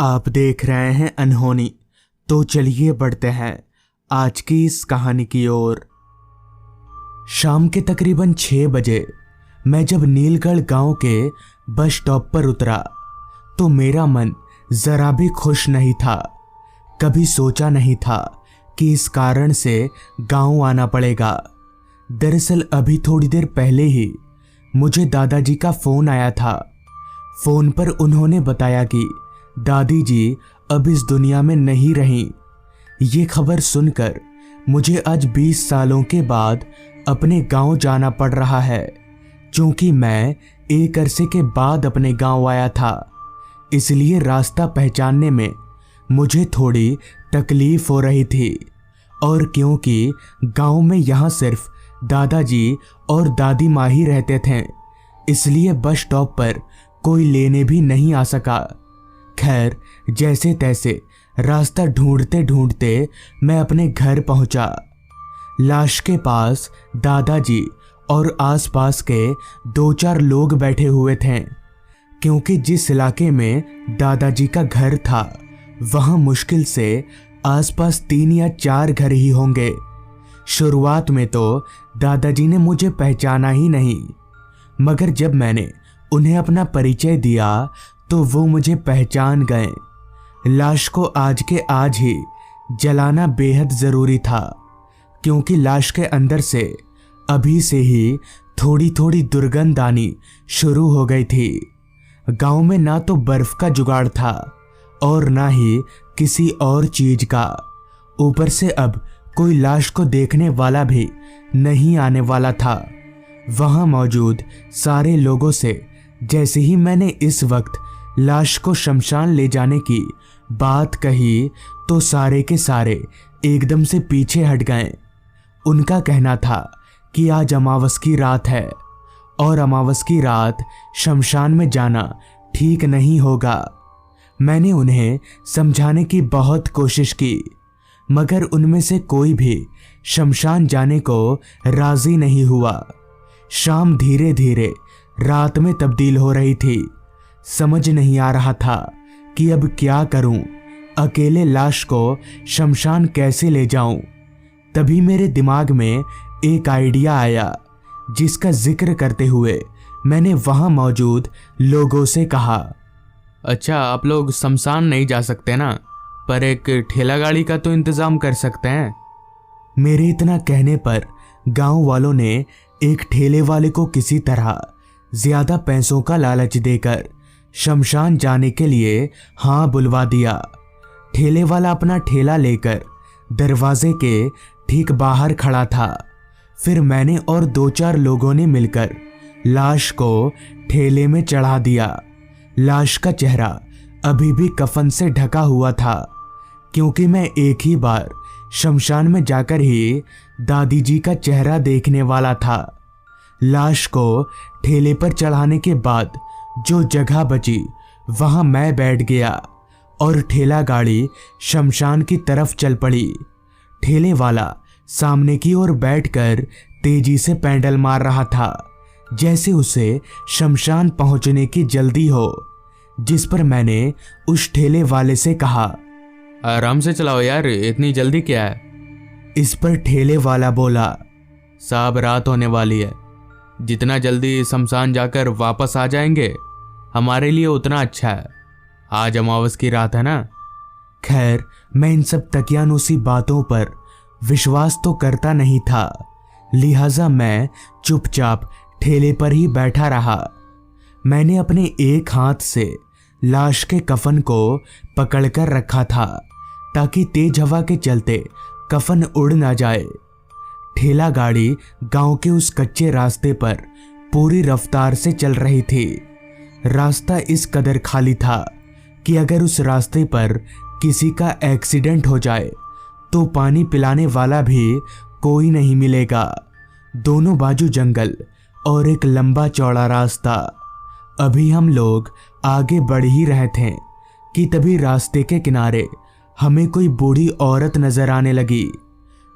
आप देख रहे हैं अनहोनी। तो चलिए बढ़ते हैं आज की इस कहानी की ओर। शाम के तकरीबन 6 बजे मैं जब नीलगढ़ गांव के बस स्टॉप पर उतरा तो मेरा मन जरा भी खुश नहीं था। कभी सोचा नहीं था कि इस कारण से गांव आना पड़ेगा। दरअसल अभी थोड़ी देर पहले ही मुझे दादाजी का फोन आया था। फोन पर उन्होंने बताया कि दादी जी अब इस दुनिया में नहीं रहीं। ये खबर सुनकर मुझे आज 20 सालों के बाद अपने गांव जाना पड़ रहा है, क्योंकि मैं एक अरसे के बाद अपने गांव आया था। इसलिए रास्ता पहचानने में मुझे थोड़ी तकलीफ हो रही थी। और क्योंकि गांव में यहाँ सिर्फ दादाजी और दादी माँ ही रहते थे, इसलिए बस स्टॉप पर कोई लेने भी नहीं आ सका। खैर, जैसे तैसे रास्ता ढूंढते ढूंढते मैं अपने घर पहुंचा। लाश के पास दादाजी और आसपास के 2-4 लोग बैठे हुए थे, क्योंकि जिस इलाके में दादाजी का घर था वहां मुश्किल से आसपास 3 या 4 घर ही होंगे। शुरुआत में तो दादाजी ने मुझे पहचाना ही नहीं, मगर जब मैंने उन्हें अपना परिचय दिया तो वो मुझे पहचान गए। लाश को आज के आज ही जलाना बेहद ज़रूरी था, क्योंकि लाश के अंदर से अभी से ही थोड़ी थोड़ी दुर्गंध आनी शुरू हो गई थी। गांव में ना तो बर्फ का जुगाड़ था और ना ही किसी और चीज का। ऊपर से अब कोई लाश को देखने वाला भी नहीं आने वाला था। वहां मौजूद सारे लोगों से जैसे ही मैंने इस वक्त लाश को शमशान ले जाने की बात कही तो सारे के सारे एकदम से पीछे हट गए। उनका कहना था कि आज अमावस की रात है और अमावस की रात शमशान में जाना ठीक नहीं होगा। मैंने उन्हें समझाने की बहुत कोशिश की, मगर उनमें से कोई भी शमशान जाने को राजी नहीं हुआ। शाम धीरे धीरे रात में तब्दील हो रही थी। समझ नहीं आ रहा था कि अब क्या करूं, अकेले लाश को शमशान कैसे ले जाऊं। तभी मेरे दिमाग में एक आइडिया आया, जिसका जिक्र करते हुए मैंने वहां मौजूद लोगों से कहा, अच्छा, आप लोग शमशान नहीं जा सकते ना, पर एक ठेला गाड़ी का तो इंतजाम कर सकते हैं। मेरे इतना कहने पर गांव वालों ने एक ठेले वाले को किसी तरह ज्यादा पैसों का लालच देकर शमशान जाने के लिए हाँ बुलवा दिया। ठेले वाला अपना ठेला लेकर दरवाजे के ठीक बाहर खड़ा था। फिर मैंने और 2-4 लोगों ने मिलकर लाश को ठेले में चढ़ा दिया। लाश का चेहरा अभी भी कफन से ढका हुआ था, क्योंकि मैं एक ही बार शमशान में जाकर ही दादी जी का चेहरा देखने वाला था। लाश को ठेले पर चढ़ाने के बाद जो जगह बची वहां मैं बैठ गया और ठेला गाड़ी शमशान की तरफ चल पड़ी। ठेले वाला सामने की ओर बैठकर तेजी से पैडल मार रहा था, जैसे उसे शमशान पहुंचने की जल्दी हो। जिस पर मैंने उस ठेले वाले से कहा, आराम से चलाओ यार, इतनी जल्दी क्या है। इस पर ठेले वाला बोला, साहब रात होने वाली है, जितना जल्दी शमशान जाकर वापस आ जाएंगे हमारे लिए उतना अच्छा है। आज अमावस की रात है ना। खैर, मैं इन सब तकियानुसी बातों पर विश्वास तो करता नहीं था, लिहाजा मैं चुपचाप ठेले पर ही बैठा रहा। मैंने अपने एक हाथ से लाश के कफन को पकड़कर रखा था, ताकि तेज हवा के चलते कफन उड़ ना जाए। ठेला गाड़ी गांव के उस कच्चे रास्ते पर पूरी रफ्तार से चल रही थी। रास्ता इस कदर खाली था कि अगर उस रास्ते पर किसी का एक्सीडेंट हो जाए तो पानी पिलाने वाला भी कोई नहीं मिलेगा। दोनों बाजू जंगल और एक लंबा चौड़ा रास्ता। अभी हम लोग आगे बढ़ ही रहे थे कि तभी रास्ते के किनारे हमें कोई बूढ़ी औरत नजर आने लगी,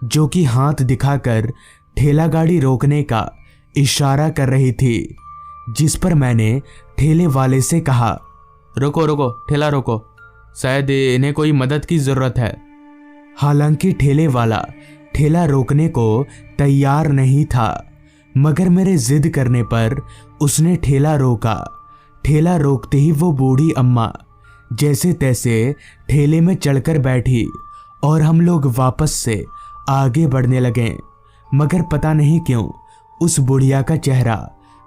जो कि हाथ दिखाकर ठेला गाड़ी रोकने का इशारा कर रही थी। जिस पर मैंने ठेले वाले से कहा, रुको रुको, ठेला रोको, शायद इन्हें कोई मदद की ज़रूरत है। हालांकि ठेले वाला ठेला रोकने को तैयार नहीं था, मगर मेरे जिद करने पर उसने ठेला रोका। ठेला रोकते ही वो बूढ़ी अम्मा जैसे तैसे ठेले में चढ़कर बैठी और हम लोग वापस से आगे बढ़ने लगे। मगर पता नहीं क्यों उस बुढ़िया का चेहरा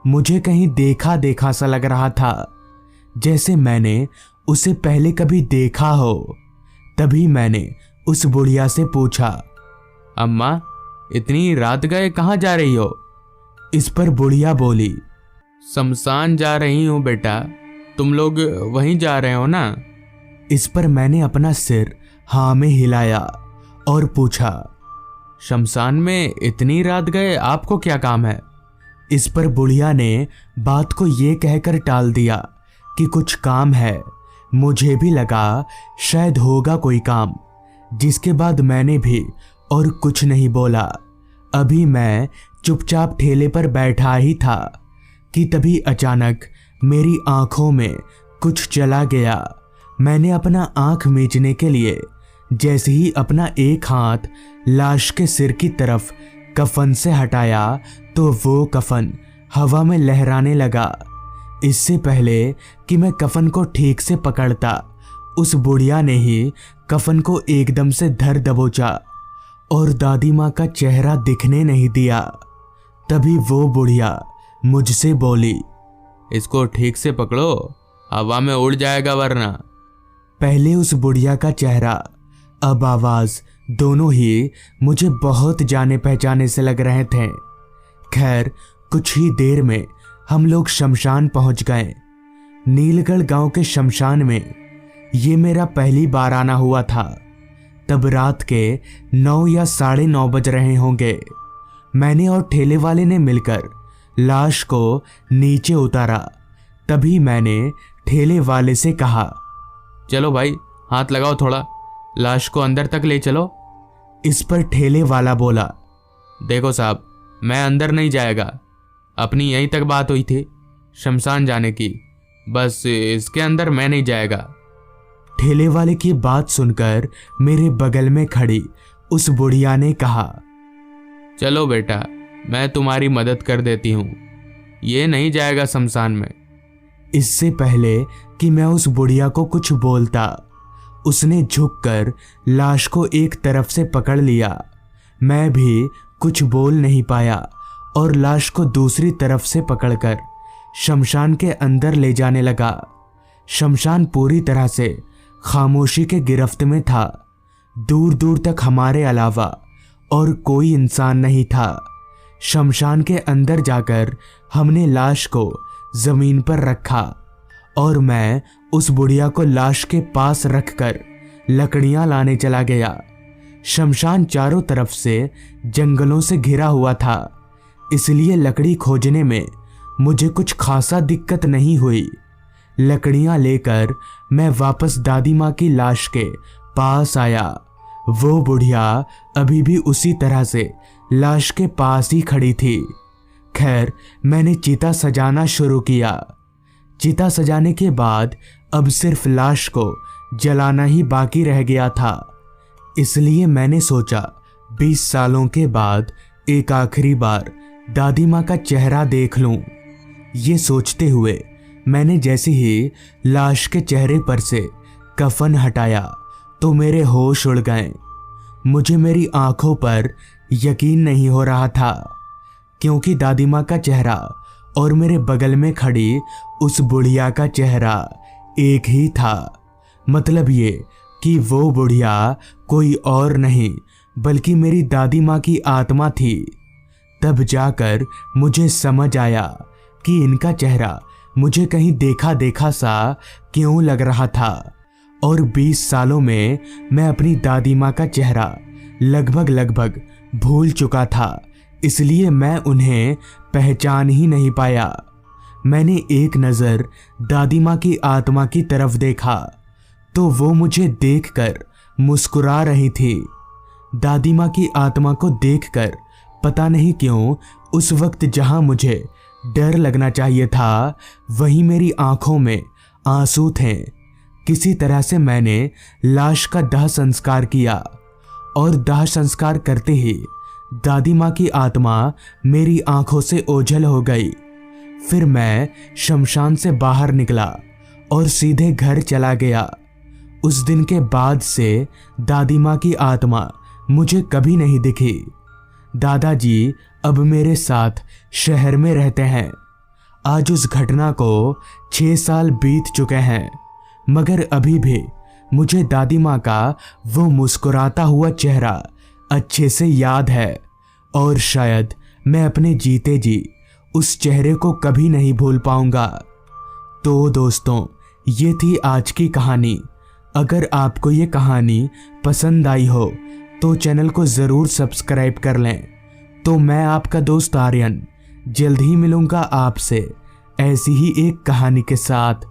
मुझे कहीं देखा देखा सा लग रहा था, जैसे मैंने उसे पहले कभी देखा हो। तभी मैंने उस बुढ़िया से पूछा, अम्मा, इतनी रात गए कहाँ जा रही हो? इस पर बुढ़िया बोली, शमशान जा रही हूँ बेटा, तुम लोग वहीं जा रहे हो ना? इस पर मैंने अपना सिर हाँ में हिलाया और पूछा, शमशान में इतनी रात गए आपको क्या काम है? इस पर बुढ़िया ने बात को ये कहकर टाल दिया कि कुछ काम है। मुझे भी लगा शायद होगा कोई काम, जिसके बाद मैंने भी और कुछ नहीं बोला। अभी मैं चुपचाप ठेले पर बैठा ही था कि तभी अचानक मेरी आंखों में कुछ चला गया। मैंने अपना आंख मीचने के लिए जैसे ही अपना एक हाथ लाश के सिर की तरफ कफन से हटाया तो वो कफन हवा में लहराने लगा। इससे पहले कि मैं कफन को ठीक से पकड़ता, उस बुढ़िया ने ही कफन को एकदम से धर दबोचा और दादी माँ का चेहरा दिखने नहीं दिया। तभी वो बुढ़िया मुझसे बोली, इसको ठीक से पकड़ो, हवा में उड़ जाएगा वरना। पहले उस बुढ़िया का चेहरा, अब आवाज, दोनों ही मुझे बहुत जाने पहचाने से लग रहे थे। खैर, कुछ ही देर में हम लोग शमशान पहुंच गए। नीलगढ़ गांव के शमशान में ये मेरा पहली बार आना हुआ था। तब रात के 9 या 9:30 बज रहे होंगे। मैंने और ठेले वाले ने मिलकर लाश को नीचे उतारा। तभी मैंने ठेले वाले से कहा, चलो भाई, हाथ लगाओ थोड़ा, लाश को अंदर तक ले चलो। इस पर ठेले वाला बोला, देखो साहब, मैं अंदर नहीं जाएगा, अपनी यहीं तक बात हुई थी शमशान जाने की, बस इसके अंदर मैं नहीं जाएगा। ठेले वाले की बात सुनकर मेरे बगल में खड़ी उस बुढ़िया ने कहा, चलो बेटा, मैं तुम्हारी मदद कर देती हूँ, ये नहीं जाएगा शमशान में। इससे पहले कि मैं उस बुढ़िया को कुछ बोलता, उसने झुककर लाश को एक तरफ से पकड़ लिया। मैं भी कुछ बोल नहीं पाया और लाश को दूसरी तरफ से पकड़कर शमशान के अंदर ले जाने लगा। शमशान पूरी तरह से खामोशी के गिरफ्त में था। दूर दूर तक हमारे अलावा और कोई इंसान नहीं था। शमशान के अंदर जाकर हमने लाश को जमीन पर रखा और मैं उस बुढ़िया को लाश के पास रखकर लकड़ियां लाने चला गया। शमशान चारों तरफ से जंगलों से घिरा हुआ था, इसलिए लकड़ी खोजने में मुझे कुछ खासा दिक्कत नहीं हुई। लकड़ियां लेकर मैं वापस दादी माँ की लाश के पास आया। वो बुढ़िया अभी भी उसी तरह से लाश के पास ही खड़ी थी। खैर, मैंने चिता सजाना शुरू किया। चिता सजाने के बाद अब सिर्फ लाश को जलाना ही बाकी रह गया था। इसलिए मैंने सोचा 20 सालों के बाद एक आखिरी बार दादी माँ का चेहरा देख लूं। ये सोचते हुए मैंने जैसे ही लाश के चेहरे पर से कफन हटाया तो मेरे होश उड़ गए। मुझे मेरी आंखों पर यकीन नहीं हो रहा था, क्योंकि दादी माँ का चेहरा और मेरे बगल में खड़ी उस बुढ़िया का चेहरा एक ही था। मतलब ये कि वो बुढ़िया कोई और नहीं बल्कि मेरी दादी माँ की आत्मा थी। तब जाकर मुझे समझ आया कि इनका चेहरा मुझे कहीं देखा देखा सा क्यों लग रहा था। और 20 सालों में मैं अपनी दादी माँ का चेहरा लगभग भूल चुका था, इसलिए मैं उन्हें पहचान ही नहीं पाया। मैंने एक नज़र दादी माँ की आत्मा की तरफ देखा तो वो मुझे देखकर मुस्कुरा रही थी। दादी माँ की आत्मा को देखकर पता नहीं क्यों उस वक्त जहाँ मुझे डर लगना चाहिए था, वहीं मेरी आंखों में आंसू थे। किसी तरह से मैंने लाश का दाह संस्कार किया और दाह संस्कार करते ही दादी माँ की आत्मा मेरी आंखों से ओझल हो गई। फिर मैं शमशान से बाहर निकला और सीधे घर चला गया। उस दिन के बाद से दादी माँ की आत्मा मुझे कभी नहीं दिखी। दादाजी अब मेरे साथ शहर में रहते हैं। आज उस घटना को 6 साल बीत चुके हैं, मगर अभी भी मुझे दादी माँ का वो मुस्कुराता हुआ चेहरा अच्छे से याद है और शायद मैं अपने जीते जी उस चेहरे को कभी नहीं भूल पाऊंगा। तो दोस्तों, ये थी आज की कहानी। अगर आपको ये कहानी पसंद आई हो तो चैनल को ज़रूर सब्सक्राइब कर लें। तो मैं आपका दोस्त आर्यन जल्द ही मिलूंगा आपसे ऐसी ही एक कहानी के साथ।